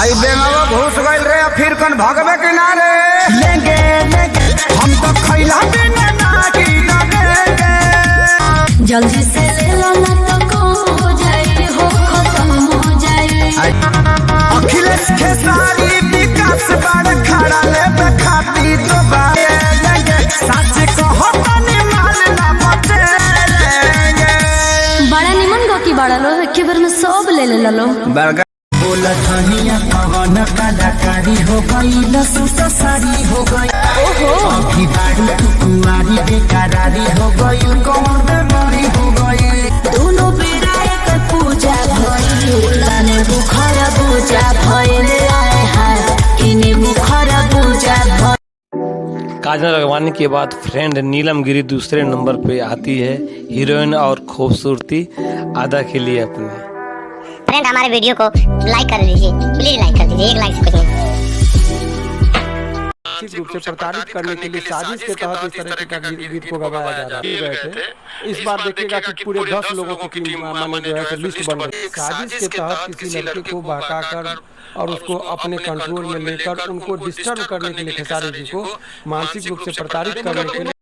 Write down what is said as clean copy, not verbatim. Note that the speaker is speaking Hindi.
आई बेंगवा घुस गइल रे, फिर कन भगवे किनारे लेंगे हम तो खैला बिना ना की लगेंगे। जल्दी से ले लो ना तो कम हो जाए, हो खत्म हो जाए। अखिलेश खेसारी विकास बार खड़ा ले बखाती तो बाए लेंगे, सच कहो तनी माल ना बचेंगे। बड़ा निमन गो की बड़ा लो, एक बार में सब ले ले लो। बोला धनिया कवन कलाकारी हो गई, लसूसा सारी हो गई। ओहो अभी बारी कुंवारी बेकरारी हो गई, कौन बेमारी हो गई। दोनों बेरा एक पूजा भइल, तने बुखार पूजा भइल, आए हाय इने बुखार पूजा भइल। काजल राघवानी के बाद फ्रेंड नीलम गिरी दूसरे नंबर पे आती है हीरोइन और खूबसूरती अदा के लिए अपने। फ्रेंड हमारे वीडियो को लाइक कर लीजिए, प्लीज लाइक कर दीजिए, एक लाइक से कुछ नहीं। निश्चित रूप से प्रताड़ित करने के लिए साजिश के तहत इस तरह का गीत को गवाया जा रहा है। इस बार देखिएगा कि पूरे 10 लोगों की माने जो है लिस्ट बन गई। साजिश के तहत किसी लड़के को बहकाकर और उसको अपने कंट्रोल में लेकर उनको डिस्टर्ब करने के लिए खेसारी जी को मानसिक रूप से प्रताड़ित करने के लिए